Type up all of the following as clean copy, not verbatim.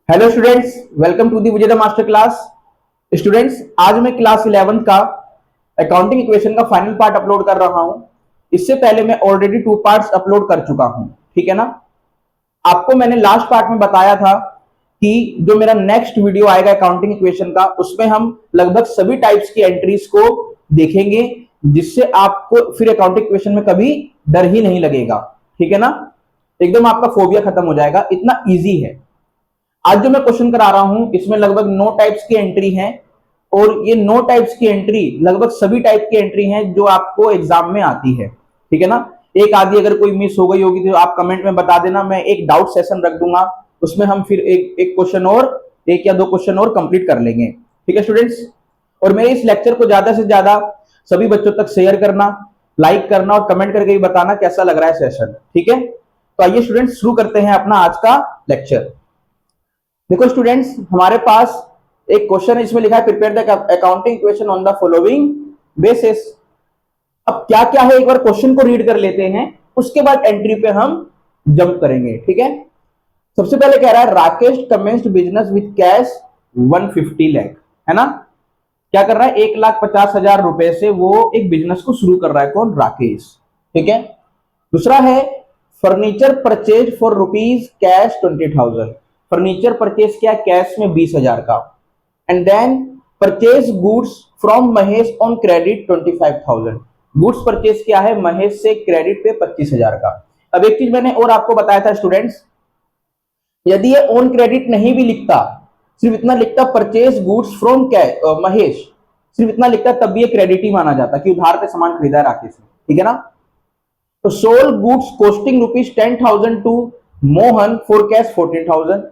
Hello students, welcome to the Vijeta master class. Students, आज मैं class 11 का अकाउंटिंग इक्वेशन का फाइनल पार्ट अपलोड कर रहा हूं। इससे पहले मैं ऑलरेडी 2 पार्ट्स अपलोड कर चुका हूं, ठीक है ना। आपको मैंने लास्ट पार्ट में बताया था कि जो मेरा नेक्स्ट वीडियो आएगा अकाउंटिंग इक्वेशन का, उसमें हम लगभग सभी टाइप्स की एंट्रीज को देखेंगे, जिससे आपको फिर अकाउंटिंग इक्वेशन में कभी डर ही नहीं लगेगा, ठीक है ना। एकदम आपका फोबिया खत्म हो जाएगा, इतना इजी है। आज जो मैं क्वेश्चन करा रहा हूं, इसमें लगभग 9 टाइप्स की एंट्री हैं, और ये 9 टाइप्स की एंट्री लगभग सभी टाइप की एंट्री हैं जो आपको एग्जाम में आती है, ठीक है ना। एक आधी अगर कोई मिस हो गई होगी तो आप कमेंट में बता देना, मैं एक डाउट सेशन रख दूंगा, उसमें हम फिर एक क्वेश्चन और, एक या दो क्वेश्चन और कंप्लीट कर लेंगे, ठीक है स्टूडेंट्स। और मेरे इस लेक्चर को ज्यादा से ज्यादा सभी बच्चों तक शेयर करना, लाइक करना और कमेंट करके भी बताना कैसा लग रहा है सेशन, ठीक है। तो आइए स्टूडेंट्स, शुरू करते हैं अपना आज का लेक्चर। देखो स्टूडेंट्स, हमारे पास एक क्वेश्चन है, इसमें लिखा है prepare the accounting equation on the following basis. अब क्या क्या है, एक बार क्वेश्चन को रीड कर लेते हैं, उसके बाद एंट्री पे हम जंप करेंगे, ठीक है। सबसे पहले कह रहा है Rakesh commenced business with cash 150 lakh, है ना। क्या कर रहा है, 1,50,000 रुपए से वो एक बिजनेस को शुरू कर रहा है, कौन, राकेश, ठीक है। दूसरा है furniture purchase for rupees cash 20,000, furniture purchase किया कैश में 20,000 का। And then purchase goods from Mahesh on credit 25,000, goods purchase किया है महेश से क्रेडिट पे 25,000 का। अब एक चीज मैंने और आपको बताया था स्टूडेंट्स, यदि ये ऑन क्रेडिट नहीं भी लिखता, सिर्फ इतना लिखता परचेज गुड्स फ्रॉम महेश, सिर्फ इतना लिखता, तब भी ये क्रेडिट ही माना जाता कि उधार पे सामान खरीदा है राकेश ने, ठीक है ना। तो sold goods costing rupees 10,000 to Mohan for cash 14,000,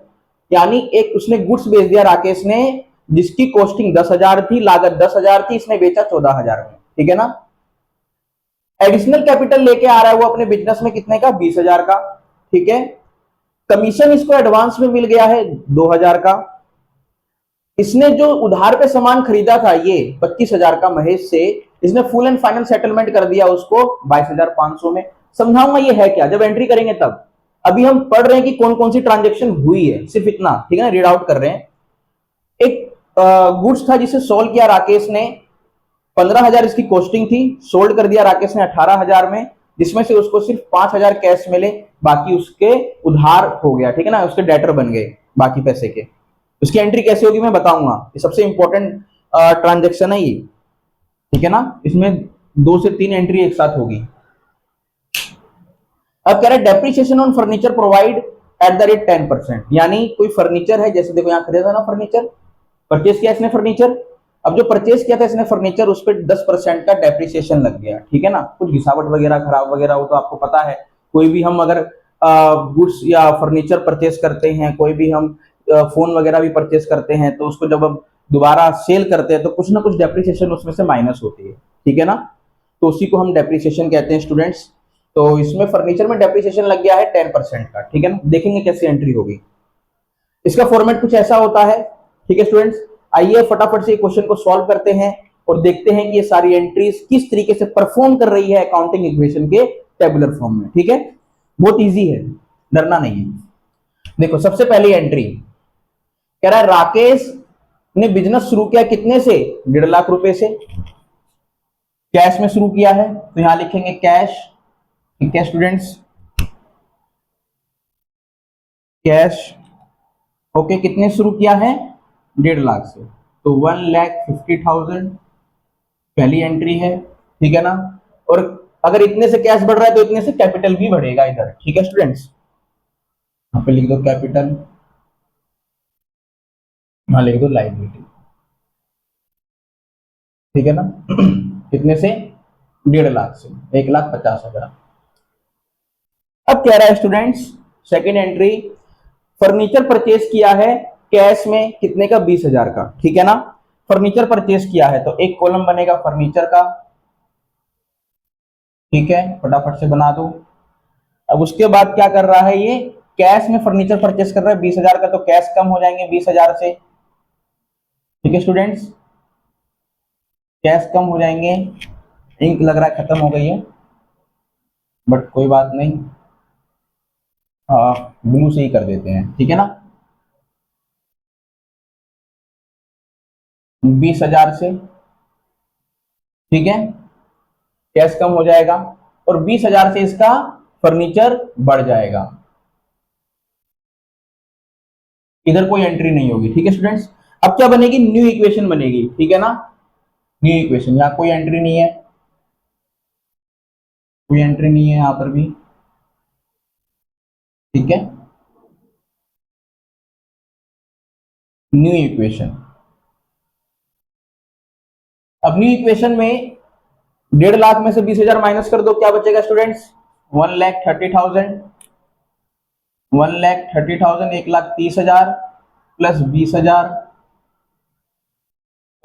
यानी एक उसने गुड्स बेच दिया राकेश ने, जिसकी कॉस्टिंग 10,000 थी, लागत 10,000 थी, इसने बेचा 14,000 में, ठीक है ना। एडिशनल कैपिटल लेके आ रहा है वो अपने बिजनेस में, कितने का, 20,000 का, ठीक है। कमीशन इसको एडवांस में मिल गया है 2,000 का। इसने जो उधार पे सामान खरीदा था ये 25,000 का महेश से, इसने फुल एंड फाइनल सेटलमेंट कर दिया उसको 22,500 में। समझाऊंगा ये है क्या जब एंट्री करेंगे तब। अभी हम पढ़ रहे हैं कि कौन कौन सी ट्रांजेक्शन हुई है, सिर्फ इतना, ठीक है ना, रीड आउट कर रहे हैं। एक गुड्स था जिसे सोल्ड किया राकेश ने, 15,000 इसकी कॉस्टिंग थी, सोल्ड कर दिया राकेश ने 18,000 में, जिसमें से उसको सिर्फ 5,000 कैश मिले, बाकी उसके उधार हो गया, ठीक है ना, उसके डेटर बन गए बाकी पैसे के। उसकी एंट्री कैसे होगी मैं बताऊंगा, ये सबसे इंपॉर्टेंट ट्रांजेक्शन है ये, ठीक है ना। इसमें 2 से 3 एंट्री एक साथ होगी। अब कह रहे depreciation on furniture provide at the rate 10%, यानी कोई फर्नीचर है, जैसे देखो यहां खरीदा ना फर्नीचर, परचेज किया इसने फर्नीचर, अब जो परचेज किया था इसने फर्नीचर, उस पर 10% का डेप्रिसिएशन लग गया, ठीक है ना। कुछ घिसावट वगैरह खराब वगैरह हो तो आपको पता है, कोई भी हम अगर गुड्स या फर्नीचर परचेज करते हैं, कोई भी हम फोन वगैरह भी परचेज करते हैं, तो उसको जब हम दोबारा सेल करते हैं तो कुछ ना कुछ डेप्रिसिएशन उसमें से माइनस होती है, ठीक है ना। तो उसी को हम डेप्रिसिएशन कहते हैं स्टूडेंट्स। तो इसमें फर्नीचर में डेप्रिसिएशन लग गया है 10% का, ठीक है ना। देखेंगे कैसे एंट्री होगी। इसका फॉर्मेट कुछ ऐसा होता है, ठीक है स्टूडेंट्स। आइए फटाफट से क्वेश्चन को सॉल्व करते हैं और देखते हैं कि ये सारी एंट्रीज किस तरीके से परफॉर्म कर रही है अकाउंटिंग इक्वेशन के टेबुलर फॉर्म में, ठीक है। बहुत इजी है, डरना नहीं है। देखो सबसे पहली एंट्री कह रहा है राकेश ने बिजनेस शुरू किया कितने से, 1.5 लाख रुपए से, कैश में शुरू किया है, तो यहां लिखेंगे कैश, ठीक है स्टूडेंट्स, कैश। ओके, कितने शुरू किया है, 1.5 लाख से, तो 1,50,000 पहली एंट्री है, ठीक है ना। और अगर इतने से कैश बढ़ रहा है तो इतने से कैपिटल भी बढ़ेगा इधर, ठीक है स्टूडेंट्स। यहां पे लिख दो कैपिटल, यहां लिख दो लायबिलिटी, ठीक है ना। कितने से, 1.5 लाख से, 1,50,000। अब कह रहा है students second entry, furniture purchase किया है कैश में कितने का, 20,000 का, ठीक है ना। फर्नीचर परचेज किया है तो एक कॉलम बनेगा फर्नीचर का, ठीक है, फटाफट से बना दो। अब उसके बाद क्या कर रहा है ये, कैश में फर्नीचर परचेज कर रहा है 20,000 का, तो कैश कम हो जाएंगे 20,000 से, ठीक है स्टूडेंट्स, कैश कम हो जाएंगे। इंक लग रहा है खत्म हो गई है, बट कोई बात नहीं, हाँ ब्लू से ही कर देते हैं, ठीक है ना। 20,000 से, ठीक है, कैश कम हो जाएगा, और 20,000 से इसका फर्नीचर बढ़ जाएगा। इधर कोई एंट्री नहीं होगी, ठीक है स्टूडेंट्स। अब क्या बनेगी, न्यू इक्वेशन बनेगी, ठीक है ना, न्यू इक्वेशन। यहां कोई एंट्री नहीं है, कोई एंट्री नहीं है यहां पर भी, ठीक है, न्यू इक्वेशन। अब न्यू इक्वेशन में 1.5 लाख में से 20,000 माइनस कर दो, क्या बचेगा स्टूडेंट्स, 1,30,000, 1,30,000, 1,30,000 प्लस 20,000,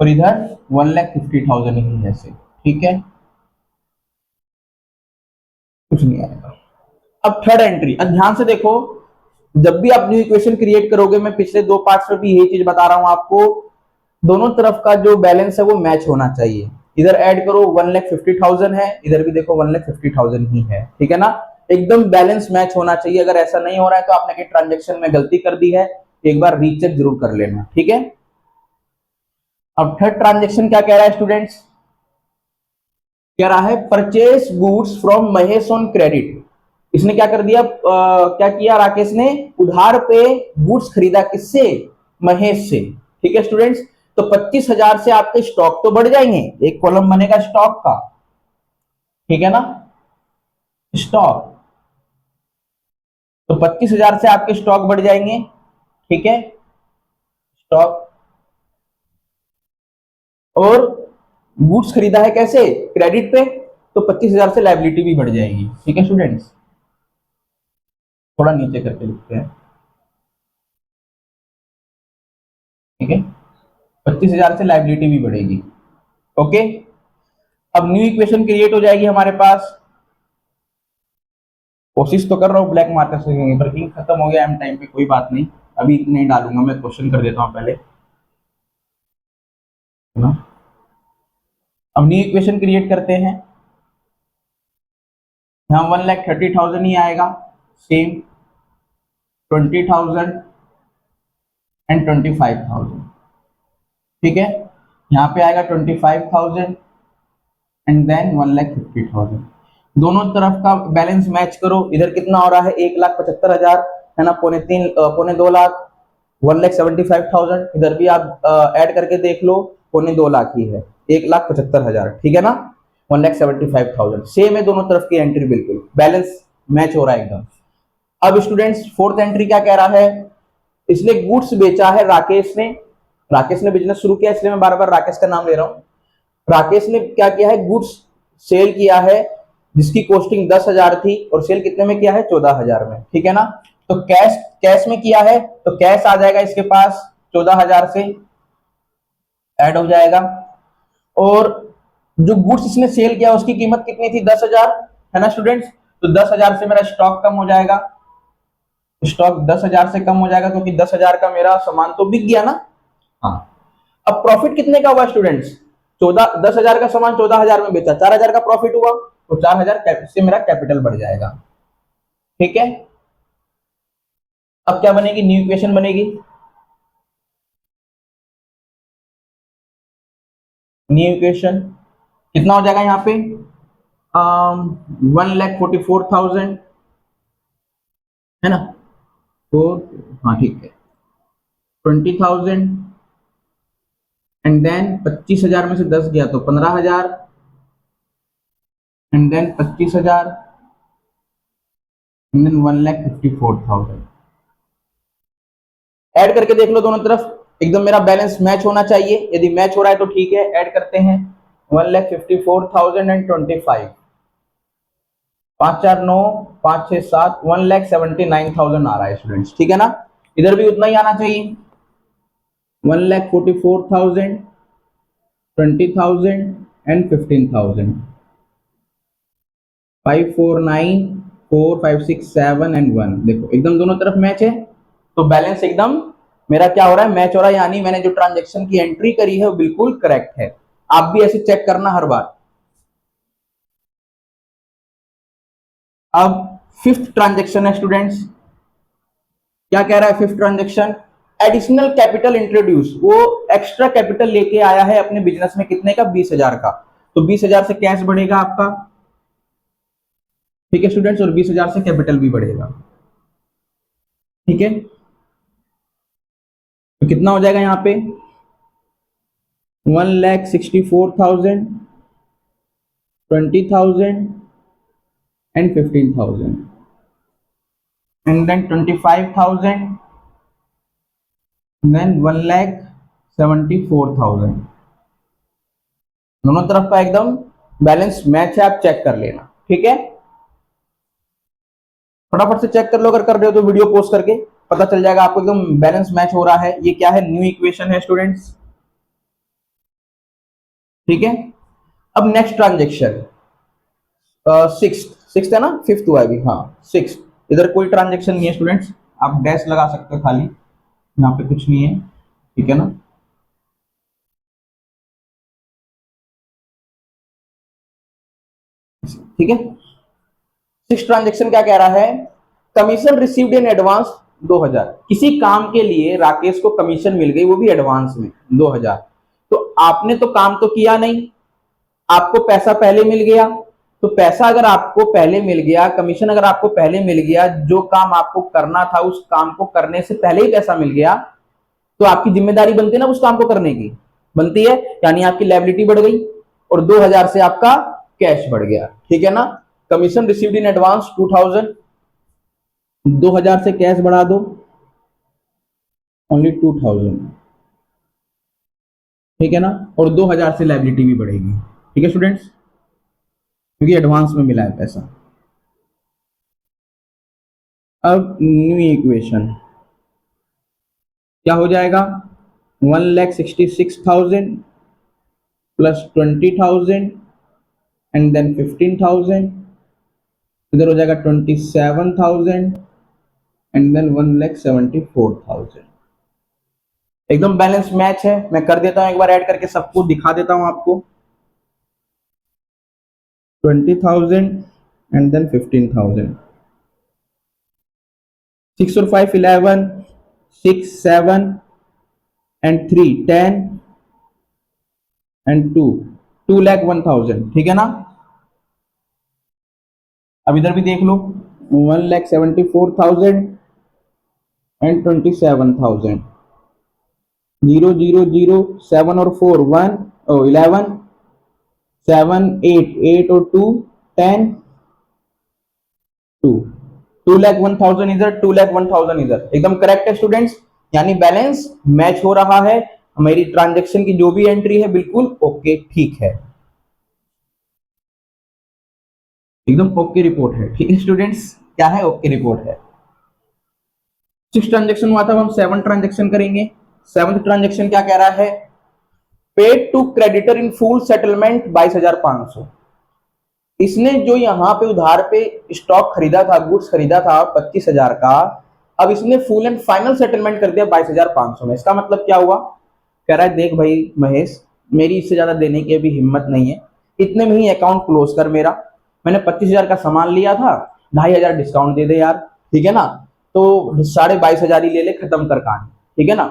और इधर 1,50,000 ही है से, ठीक है, कुछ नहीं आएगा। अब थर्ड एंट्री, अब ध्यान से देखो, जब भी आप न्यू इक्वेशन क्रिएट करोगे, मैं पिछले 2 पार्ट्स में भी यही चीज बता रहा हूं आपको, दोनों तरफ का जो बैलेंस है वो मैच होना चाहिए। इधर ऐड करो 1,50,000 है, इधर भी देखो 1,50,000 ही है, ठीक है ना, एकदम बैलेंस मैच होना चाहिए। अगर ऐसा नहीं हो रहा है तो आपने कहीं ट्रांजेक्शन में गलती कर दी है, एक बार रीचेक जरूर कर लेना, ठीक है। अब थर्ड ट्रांजेक्शन क्या कह रहा है स्टूडेंट्स, कह रहा है purchase goods from Mahesh on credit. इसने क्या कर दिया, क्या किया राकेश ने, उधार पे गुड्स खरीदा, किससे, महेश से, ठीक है स्टूडेंट्स। तो 25,000 से आपके स्टॉक तो बढ़ जाएंगे, एक कॉलम बनेगा स्टॉक का, ठीक है ना, स्टॉक। तो 25,000 से आपके स्टॉक बढ़ जाएंगे, ठीक है, स्टॉक। और गुड्स खरीदा है कैसे, क्रेडिट पे, तो 25,000 से लायबिलिटी भी बढ़ जाएगी, ठीक है स्टूडेंट्स। थोड़ा नीचे करके लिखते हैं, ठीक है, 25,000 से लायबिलिटी भी बढ़ेगी, ओके। अब न्यू इक्वेशन क्रिएट हो जाएगी हमारे पास। कोशिश तो कर रहा हूँ ब्लैक मार्कर से, पर इंक खत्म हो गया एम टाइम पे, कोई बात नहीं, अभी इतने डालूंगा, मैं क्वेश्चन कर देता हूँ पहले, है ना। अब न्यू इक्वेशन क्रिएट करते हैं, यहाँ 1,30,000 ही आएगा, सेम 20,000 एंड 25,000, ठीक है, यहाँ पे आएगा 25,000 एंड देन 1,50,000। दोनों तरफ का बैलेंस मैच करो, इधर कितना हो रहा है, 1,75,000, है ना, पौने 2 लाख, 1,75,000, इधर भी आप ऐड करके देख लो, पौने 2 लाख ही है, 1,75,000, ठीक है ना, 1,75,000 सेम है, दोनों तरफ की एंट्री बिल्कुल बैलेंस मैच हो रहा है एकदम। अब स्टूडेंट्स फोर्थ एंट्री क्या कह रहा है, इसने गुड्स बेचा है राकेश ने बिजनेस शुरू किया, इसलिए मैं बार बार राकेश का नाम ले रहा हूं। राकेश ने क्या किया है, गुड्स सेल किया है, जिसकी कॉस्टिंग 10,000 थी, और सेल कितने में किया है, 14,000 में, ठीक है ना। तो कैश कैश में किया है, तो कैश आ जाएगा इसके पास 14,000 से ऐड हो जाएगा, और जो गुड्स इसने सेल किया उसकी कीमत कितनी थी, 10,000, है ना स्टूडेंट्स। तो 10,000 से मेरा स्टॉक कम हो जाएगा, स्टॉक 10,000 से कम हो जाएगा, क्योंकि 10,000 का मेरा सामान तो बिक गया ना। हाँ, अब प्रॉफिट कितने का हुआ स्टूडेंट्स, 10,000 का सामान 14,000 में बेचा, 4,000 का प्रॉफिट हुआ, तो 4,000 से मेरा कैपिटल बढ़ जाएगा, ठीक है। अब क्या बनेगी, न्यू इक्वेशन बनेगी, न्यू इक्वेशन कितना हो जाएगा यहाँ पे, 1,44,000, है ना, तो हाँ ठीक है, 20,000 एंड देन 25,000 में से 10 गया तो 15,000 एंड देन 25,000 एंड देन 1,54,000। ऐड करके देख लो दोनों तरफ, एकदम मेरा बैलेंस मैच होना चाहिए, यदि मैच हो रहा है तो ठीक है, ऐड करते हैं 1,54,025, 5 4 9 5 6 7, 1,79,000 आ रहा है स्टूडेंट्स, ठीक है ना। इधर भी उतना ही आना चाहिए, 1,44,000, 20,000 एंड 15,000, 5 4 9 4 5 6 7 एंड 1। देखो एकदम दोनों तरफ मैच है, तो बैलेंस एकदम मेरा क्या हो रहा है, मैच हो रहा है, यानी मैंने जो ट्रांजेक्शन की एंट्री करी है वो बिल्कुल करेक्ट है। आप भी ऐसे चेक करना हर बार। अब फिफ्थ ट्रांजेक्शन है स्टूडेंट्स, क्या कह रहा है fifth transaction, additional capital introduce, वो एक्स्ट्रा कैपिटल लेके आया है अपने बिजनेस में, कितने का, 20,000 का। तो 20,000 से कैश बढ़ेगा आपका, ठीक है स्टूडेंट्स, और 20,000 से कैपिटल भी बढ़ेगा, ठीक है। तो कितना हो जाएगा यहाँ पे, 1,64,000, 20,000 एंड 15,000 एंड देन 25,000, देन 1,74,000। दोनों तरफ का एकदम बैलेंस मैच है, आप चेक कर लेना, ठीक है। फटाफट से चेक कर लो, अगर कर रहे हो तो वीडियो पोस्ट करके पता चल जाएगा आपको एकदम बैलेंस मैच हो रहा है। ये क्या है, न्यू इक्वेशन है स्टूडेंट्स, ठीक है। अब नेक्स्ट ट्रांजेक्शन, सिक्स है ना, फिफ्थ हुआ अभी, हाँ सिक्स। इधर कोई ट्रांजेक्शन नहीं है स्टूडेंट्स, आप डैश लगा सकते हो खाली, यहाँ पे कुछ नहीं है, ठीक है ना। ठीक है, सिक्स ट्रांजेक्शन क्या कह रहा है, कमीशन रिसीव्ड इन एडवांस 2,000। किसी काम के लिए राकेश को कमीशन मिल गई, वो भी एडवांस में 2,000। तो आपने तो काम तो किया नहीं, आपको पैसा पहले मिल गया। तो पैसा अगर आपको पहले मिल गया, कमीशन अगर आपको पहले मिल गया, जो काम आपको करना था उस काम को करने से पहले ही पैसा मिल गया, तो आपकी जिम्मेदारी बनती है ना उस काम को करने की, बनती है, यानी आपकी लायबिलिटी बढ़ गई और 2,000 से आपका कैश बढ़ गया, ठीक है ना। कमीशन रिसीव्ड इन एडवांस 2,000, 2,000 से कैश बढ़ा दो, ओनली 2,000, ठीक है ना, और 2,000 से लायबिलिटी भी बढ़ेगी, ठीक है स्टूडेंट्स, क्योंकि एडवांस में मिला है पैसा। अब न्यू इक्वेशन क्या हो जाएगा, 1,66,000 प्लस 20,000 एंड देन 15,000, इधर हो जाएगा 27,000 एंड देन 1,74,000। एकदम बैलेंस मैच है। मैं कर देता हूं एक बार ऐड करके, सबको दिखा देता हूं आपको, 20,000 एंड देन 15,000, 6 और 5 11, 6 7 एंड 3 10 एंड 2 2,01,000, ठीक है ना। अब इधर भी देख लो, 1,74,000 एंड 27,000, 0 0 0 7 और 4 1 11 7 8 8 और 2 10 2 2,01,000 इधर, 2,01,000 इधर, एकदम करेक्ट है स्टूडेंट्स, यानी बैलेंस मैच हो रहा है। मेरी ट्रांजेक्शन की जो भी एंट्री है बिल्कुल ओके, ठीक है, एकदम ओके रिपोर्ट है, ठीक है स्टूडेंट्स, क्या है, ओके रिपोर्ट है। सिक्स ट्रांजेक्शन हुआ था, हम 7 ट्रांजेक्शन करेंगे। 7th ट्रांजेक्शन क्या कह रहा है, paid to creditor in full settlement 22,500। इसने जो यहाँ पे उधार पे स्टॉक खरीदा था, गुड्स खरीदा था 25,000 का, अब इसने फुल एंड फाइनल सेटलमेंट कर दिया 22,500 में। इसका मतलब क्या हुआ, कह रहा है देख भाई महेश, मेरी इससे ज्यादा देने की अभी हिम्मत नहीं है, इतने में ही अकाउंट क्लोज कर मेरा। मैंने 25,000 का सामान लिया था, 2,500 डिस्काउंट दे दे यार, ठीक है ना, तो 22,500 ही ले ले, खत्म कर कहानी, ठीक है ना।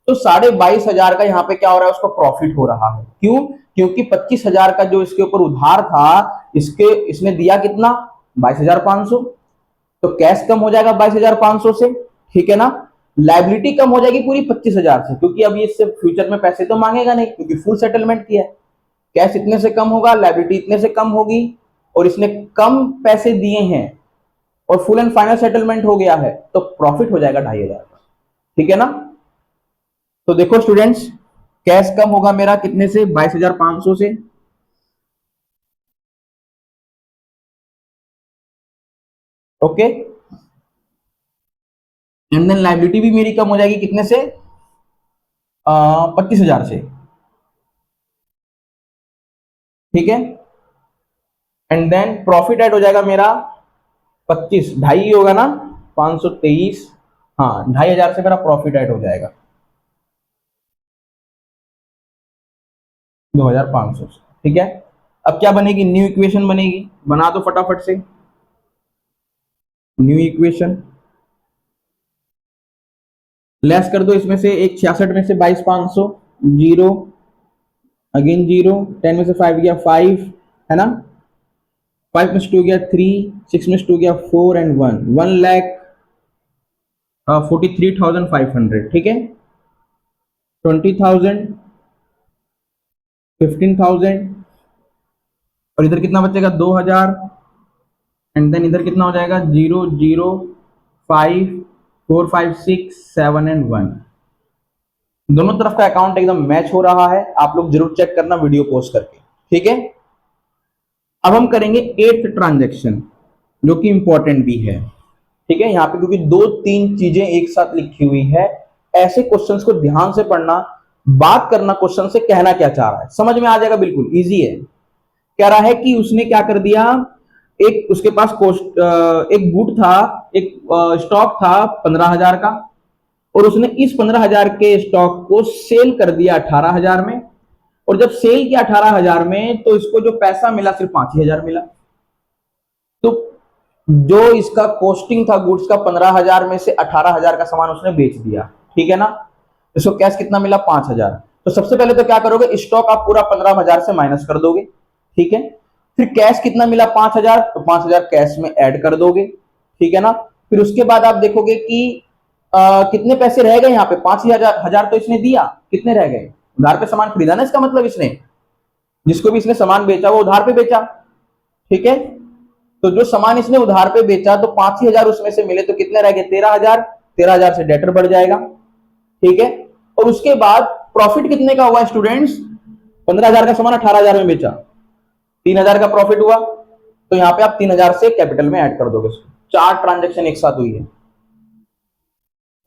तो 22,500 का यहाँ पे क्या हो रहा है, उसको प्रॉफिट हो रहा है, क्यों, क्योंकि 25,000 का जो इसके ऊपर उधार था, इसने दिया कितना, 22,500, तो कैश कम हो जाएगा 22,500 से, ठीक है ना। लाइबिलिटी कम हो जाएगी पूरी 25,000 से, क्योंकि अब इससे फ्यूचर में पैसे तो मांगेगा नहीं, क्योंकि फुल सेटलमेंट किया है। कैश इतने से कम होगा, लाइबिलिटी इतने से कम होगी, और इसने कम पैसे दिए हैं और फुल एंड फाइनल सेटलमेंट हो गया है, तो प्रॉफिट हो जाएगा 2,500 का, ठीक है ना। तो देखो स्टूडेंट्स, कैश कम होगा मेरा कितने से, 22,500 से, ओके। एंड देन लाइबिलिटी भी मेरी कम हो जाएगी कितने से, 25,000 से, ठीक है। एंड देन प्रॉफिट ऐड हो जाएगा मेरा 25, ढाई होगा ना, 523, हाँ 2,500 से मेरा प्रॉफिट ऐड हो जाएगा 2,500 से, ठीक है। अब क्या बनेगी, न्यू इक्वेशन बनेगी, बना दो फटाफट से न्यू इक्वेशन। लेस कर दो इसमें से एक 66 में से 22,500, जीरो अगेन जीरो, 10 में से 5 गया 5, है ना, 5 में से 2 गया 3, 6 में से 2 गया 4 एंड 1, 1,43,500, ठीक है। 20,000, 15,000, और इधर कितना बचेगा 2,000, एंड देन इधर कितना हो जाएगा 0 0 5 4 5 6 7 एंड 1। दोनों तरफ का अकाउंट एकदम मैच हो रहा है, आप लोग जरूर चेक करना वीडियो पोस्ट करके, ठीक है। अब हम करेंगे 8th ट्रांजैक्शन, जो कि इंपॉर्टेंट भी है, ठीक है। यहाँ पे क्योंकि 2-3 चीजें एक साथ लिखी हुई है, ऐसे क्वेश्चंस को ध्यान से पढ़ना, बात करना क्वेश्चन से, कहना क्या चाह रहा है समझ में आ जाएगा, बिल्कुल इजी है। कह रहा है कि उसने क्या कर दिया, एक उसके पास एक गुड था, एक स्टॉक था 15,000 का, और उसने इस 15,000 के स्टॉक को सेल कर दिया 18,000 में, और जब सेल किया 18,000 में तो इसको जो पैसा मिला सिर्फ 5,000 मिला। तो जो इसका कॉस्टिंग था गुड्स का 15,000 में से 18,000 का सामान उसने बेच दिया, ठीक है ना। इसको कैश कितना मिला 5,000। तो सबसे पहले तो क्या करोगे, स्टॉक आप पूरा 15,000 से माइनस कर दोगे, ठीक है। फिर कैश कितना मिला 5,000, तो 5,000 कैश में ऐड कर दोगे, ठीक है ना। फिर उसके बाद आप देखोगे कि कितने पैसे रह गए यहाँ पे, 5,000 तो इसने दिया, कितने रह गए, उधार पे सामान खरीदा ना, इसका मतलब इसने जिसको भी इसने सामान बेचा वो उधार पे बेचा, ठीक है। तो जो सामान इसने उधार पे बेचा तो 5,000 उसमें से मिले, तो कितने रह गए 13,000, 13,000 से डेटर बढ़ जाएगा, ठीक है। और उसके बाद प्रॉफिट कितने का हुआ स्टूडेंट्स, 15,000 का सामान 18,000 में बेचा, 3,000 का प्रॉफिट हुआ, तो यहाँ पे आप 3,000 से कैपिटल में ऐड कर दोगे। 4 ट्रांजेक्शन एक साथ हुई है।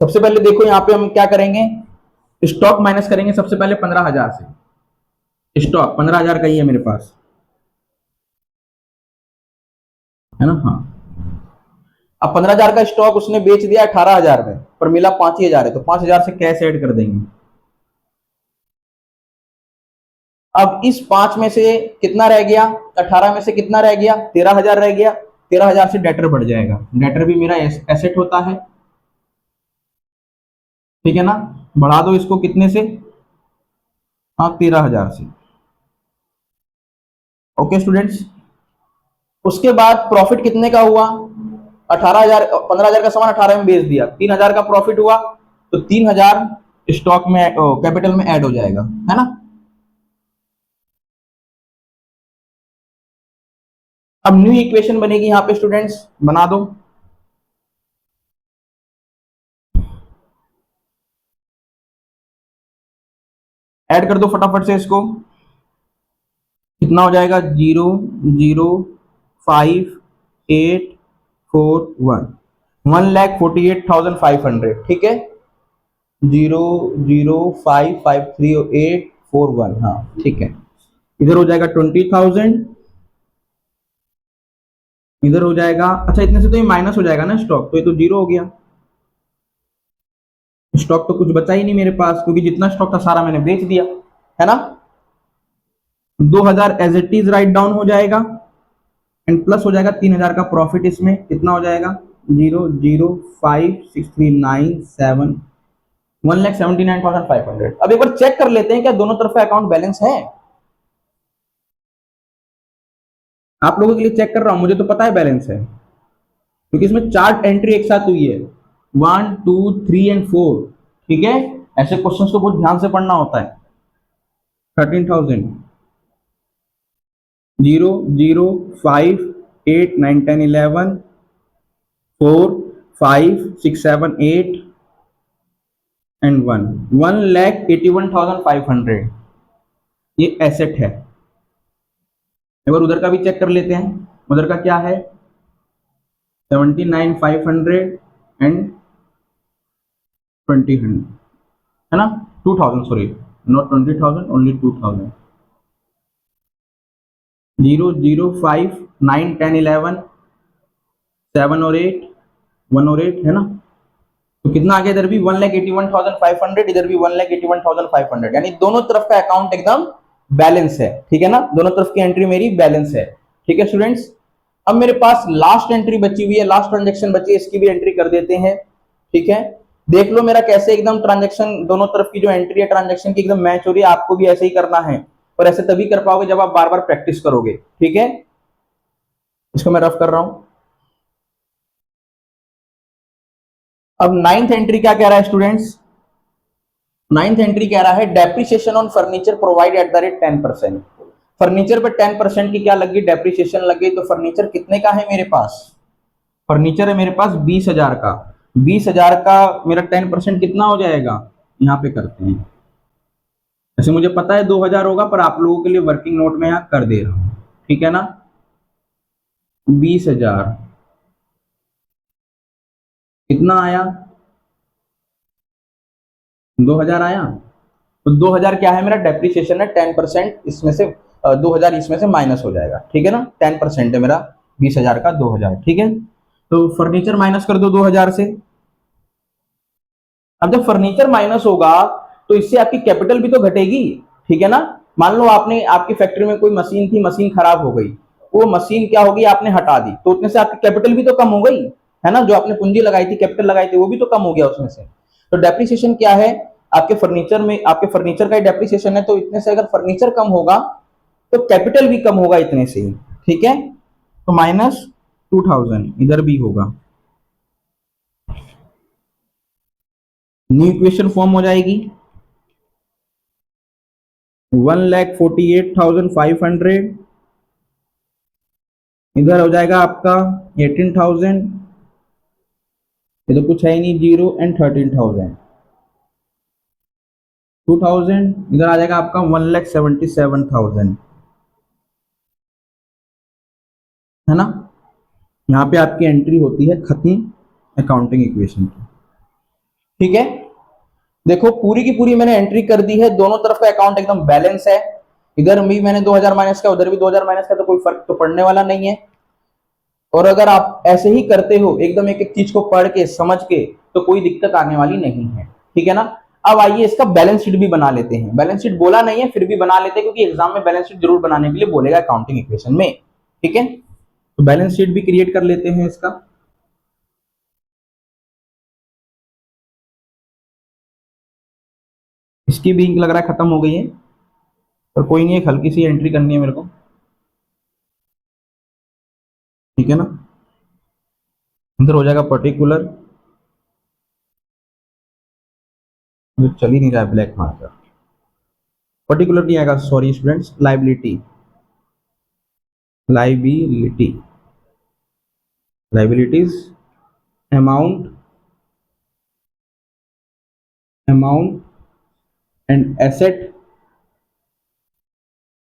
सबसे पहले देखो यहाँ पे हम क्या करेंगे, स्टॉक माइनस करेंगे सबसे पहले 15,000 से। स्टॉक 15,000 का ही है मेरे पास, है ना, हाँ। अब 15,000 का स्टॉक उसने बेच दिया 18,000 में, पर मिला 5,000 है, तो 5,000 से कैश ऐड कर देंगे। अब इस 5 में से कितना रह गया, 18 में से कितना रह गया, 13,000 रह गया, 13,000 से डेटर बढ़ जाएगा, डेटर भी मेरा एसेट होता है, ठीक है ना। बढ़ा दो इसको कितने से, हाँ 13,000 से, ओके स्टूडेंट्स। उसके बाद प्रॉफिट कितने का हुआ, 18,000, 15,000 का सामान 18 में बेच दिया, 3,000 का प्रॉफिट हुआ, तो 3,000 स्टॉक में कैपिटल में ऐड हो जाएगा, है ना। अब न्यू इक्वेशन बनेगी यहाँ पे स्टूडेंट्स, बना दो। ऐड कर दो फटाफट से इसको, कितना हो जाएगा 0 0 5 8 4 1, 1,48,500, ठीक है। 0 0 5 5 3 8 4 1, हाँ ठीक है। इधर हो जाएगा 20,000, इधर हो जाएगा, अच्छा इतने से तो ये माइनस हो जाएगा ना स्टॉक, तो ये तो जीरो हो गया, स्टॉक तो कुछ बचा ही नहीं मेरे पास, क्योंकि जितना स्टॉक था सारा मैंने बेच दिया, है ना। 2,000 as it is write down हो जाएगा, एंड प्लस हो जाएगा 3,000 का प्रॉफिट, इसमें कितना हो जाएगा 0 0 5 6 3 9 7, 1,79,500। अब एक बार चेक कर लेते हैं क्या दोनों तरफ का अकाउंट बैलेंस है। आप लोगों के लिए चेक कर रहा हूं, मुझे तो पता है बैलेंस है, क्योंकि इसमें 4 एंट्री एक साथ हुई है, 1 2 3 एंड 4, ठीक है। ऐसे क्वेश्चंस को बहुत ध्यान से पढ़ना होता है। 13,000, 0 0 5 8 9 10 11 4 5 6 7 8 एंड 1, 1,81,500 ये एसेट है। एक बार उधर का भी चेक कर लेते हैं, उधर का क्या है 79,500 एंड 20,000, है ना, 2,000, सॉरी नॉट 20,000, ओनली 2,000। 0 0 5 9 10 11 7 और 8 1 और 8, है ना। तो कितना आ गया, इधर भी 1,81,500, इधर भी 1,81,500, यानी दोनों तरफ का अकाउंट एकदम बैलेंस है, ठीक है ना। दोनों तरफ की एंट्री मेरी बैलेंस है, ठीक है स्टूडेंट्स। अब मेरे पास लास्ट एंट्री बची हुई है, लास्ट ट्रांजेक्शन बची है, इसकी भी एंट्री कर देते हैं, ठीक है। देख लो मेरा कैसे एकदम ट्रांजेक्शन दोनों तरफ की जो एंट्री है ट्रांजेक्शन की एकदम मैच हो रही है। आपको भी ऐसे ही करना है, और ऐसे तभी कर पाओगे जब आप बार बार प्रैक्टिस करोगे। ठीक है, इसको मैं रफ कर रहा हूं। अब नाइन्थ एंट्री क्या कह रहा है स्टूडेंट्स? नाइन्थ एंट्री कह रहा है depreciation on furniture provide at the rate 10%। Furniture पर 10% की क्या लगी? डेप्रिसिएशन लग गई। तो फर्नीचर कितने का है मेरे पास? फर्नीचर है मेरे पास 20,000 का। 20,000 का मेरा 10% कितना हो जाएगा? यहाँ पे करते हैं। ऐसे मुझे पता है 2,000 होगा, पर आप लोगों के लिए वर्किंग नोट में यहाँ कर दे रहा हूँ। ठीक है ना? 20,000 कितना आया? 2,000 आया। तो 2,000 क्या है मेरा? डेप्रिसिएशन है 10%, इसमें से 2,000 इसमें से माइनस हो जाएगा। ठीक है ना? 10% है मेरा 20,000 का 2,000। ठीक है, तो फर्नीचर माइनस कर दो 2,000 से। अब जब फर्नीचर माइनस होगा तो इससे आपकी कैपिटल भी तो घटेगी। ठीक है ना? मान लो आपने आपकी फैक्ट्री में कोई मशीन थी, मशीन खराब हो गई, वो मशीन क्या होगी? आपने हटा दी, तो उतने से आपकी कैपिटल भी तो कम हो गई, है ना? जो आपने पूंजी लगाई थी, कैपिटल लगाई थी, वो भी तो कम हो गया उसमें से। तो डेप्रिसिएशन क्या है? आपके फर्नीचर में, आपके फर्नीचर का ही डेप्रिसिएशन है, तो इतने से अगर फर्नीचर कम होगा तो कैपिटल भी कम होगा इतने से ही। ठीक है, तो -2,000 इधर भी होगा। न्यू इक्वेशन फॉर्म हो जाएगी 1,48,500। इधर हो जाएगा आपका 18,000। ये तो कुछ है ही नहीं, 0 एंड 13,000। 2,000 इधर आ जाएगा आपका 1,77,000, है ना? यहाँ पे आपकी एंट्री होती है खत्म अकाउंटिंग इक्वेशन की। ठीक है, देखो पूरी की पूरी मैंने एंट्री कर दी है, दोनों तरफ का अकाउंट एकदम बैलेंस है। इधर भी मैंने 2,000 माइनस का, उधर भी 2,000 माइनस का, तो कोई फर्क तो पड़ने वाला नहीं है। और अगर आप ऐसे ही करते हो एकदम एक एक चीज को पढ़ के समझ के, तो कोई दिक्कत आने वाली नहीं है। ठीक है ना? अब आइए इसका बैलेंस शीट भी बना लेते हैं। बैलेंस शीट बोला नहीं है, फिर भी बना लेते हैं, क्योंकि एग्जाम में बैलेंस शीट जरूर बनाने के लिए बोलेगा अकाउंटिंग इक्वेशन में। ठीक है, तो बैलेंस शीट भी क्रिएट कर लेते हैं इसका। इसकी भी इंक लग रहा है खत्म हो गई है, पर कोई नहीं, एक हल्की सी एंट्री करनी है मेरे को। ठीक है ना? इधर हो जाएगा पर्टिकुलर, जो चल ही नहीं रहा है ब्लैक मार्कर। पर्टिकुलर नहीं आएगा, sorry students, liability. Liability, liabilities, amount, amount and asset,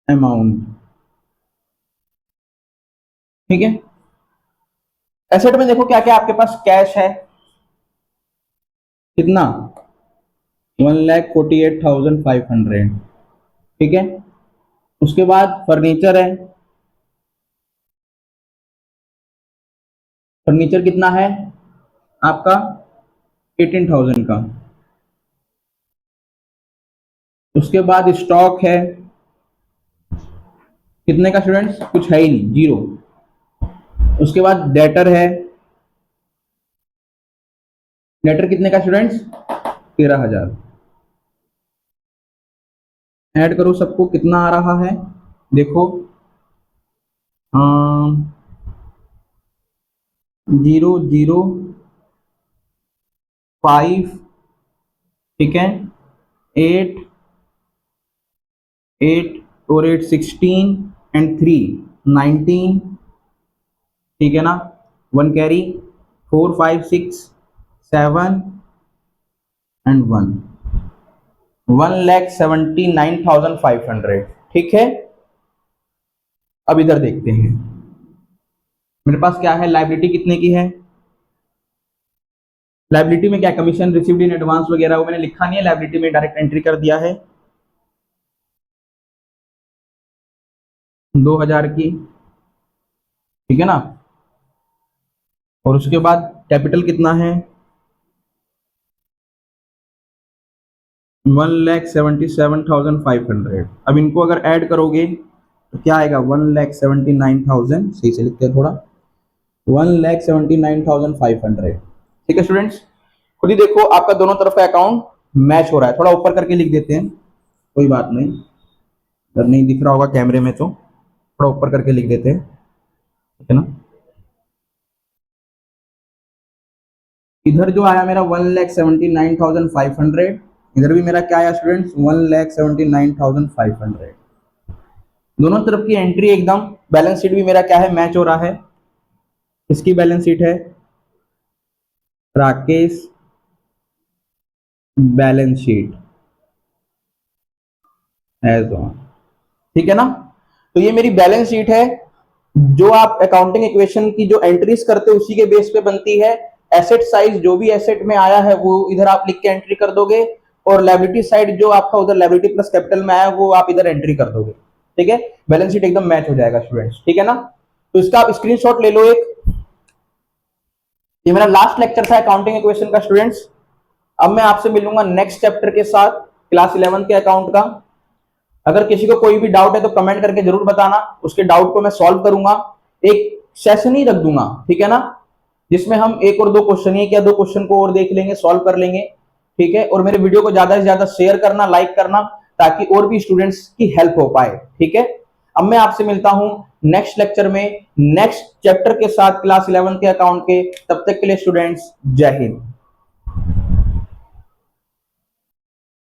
amount. ठीक है, एसेट में देखो क्या क्या आपके पास कैश है, कितना? 1,48,500। ठीक है, उसके बाद फर्नीचर है। फर्नीचर कितना है आपका? 18,000 का। उसके बाद स्टॉक है कितने का स्टूडेंट्स? कुछ है ही नहीं, 0। उसके बाद डेटर है। डेटर कितने का स्टूडेंट्स? 13,000। ऐड करो सबको, कितना आ रहा है देखो, 0,0,5। ठीक है, 8, 8 और 8 16 एंड 3 19। ठीक है ना? 1 कैरी, 4 5 6 7 एंड 1, 1,79,500। ठीक है, अब इधर देखते हैं मेरे पास क्या है। लाइबिलिटी कितने की है? लाइबिलिटी में क्या, कमीशन रिसीव्ड इन एडवांस वगैरह वो मैंने लिखा नहीं है, लाइबिलिटी में डायरेक्ट एंट्री कर दिया है 2,000 की। ठीक है ना? और उसके बाद कैपिटल कितना है? 1,77,500। अब इनको अगर ऐड करोगे तो क्या आएगा? 1,79,000, सही से लिखते हैं थोड़ा, 1,79,500। ठीक है स्टूडेंट्स, खुद ही देखो आपका दोनों तरफ का अकाउंट मैच हो रहा है। थोड़ा ऊपर करके लिख देते हैं, कोई बात नहीं, अगर नहीं दिख रहा होगा कैमरे में तो थोड़ा ऊपर करके लिख देते हैं, ठीक है ना। इधर जो आया मेरा 1,79,500, इधर भी मेरा क्या आया स्टूडेंट्स 1,79,500। दोनों तरफ की एंट्री एकदम, बैलेंस शीट भी मेरा क्या है मैच हो रहा है। इसकी बैलेंस शीट है Rakesh balance sheet as on, ठीक है ना। तो ये मेरी बैलेंस शीट है, जो आप अकाउंटिंग इक्वेशन की जो एंट्रीज करते हो उसी के बेस पे बनती है। एसेट साइज जो भी एसेट में आया है वो इधर आप लिख के एंट्री कर दोगे, और लायबिलिटी साइड जो आपका उधर लायबिलिटी प्लस कैपिटल में आया वो आप इधर एंट्री कर दोगे, ठीक है। बैलेंस शीट एकदम मैच हो जाएगा स्टूडेंट्स, ठीक है ना। तो इसका आप स्क्रीनशॉट ले लो एक। ये मेरा लास्ट लेक्चर था अकाउंटिंग इक्वेशन का स्टूडेंट्स। अब मैं आपसे मिलूंगा नेक्स्ट चैप्टर के साथ, क्लास 11 के अकाउंट का। अगर किसी को कोई भी डाउट है तो कमेंट करके जरूर बताना, उसके डाउट को मैं सॉल्व करूंगा। एक सेशन ही रख दूंगा, ठीक है ना, जिसमें हम एक और दो क्वेश्चन, एक या दो क्वेश्चन को और देख लेंगे, सॉल्व कर लेंगे, ठीक है। और मेरे वीडियो को ज्यादा से ज्यादा शेयर करना, लाइक करना, ताकि और भी स्टूडेंट्स की हेल्प हो पाए, ठीक है। अब मैं आपसे मिलता हूं नेक्स्ट लेक्चर में नेक्स्ट चैप्टर के साथ, क्लास 11 के अकाउंट के। तब तक के लिए स्टूडेंट्स जय हिंद।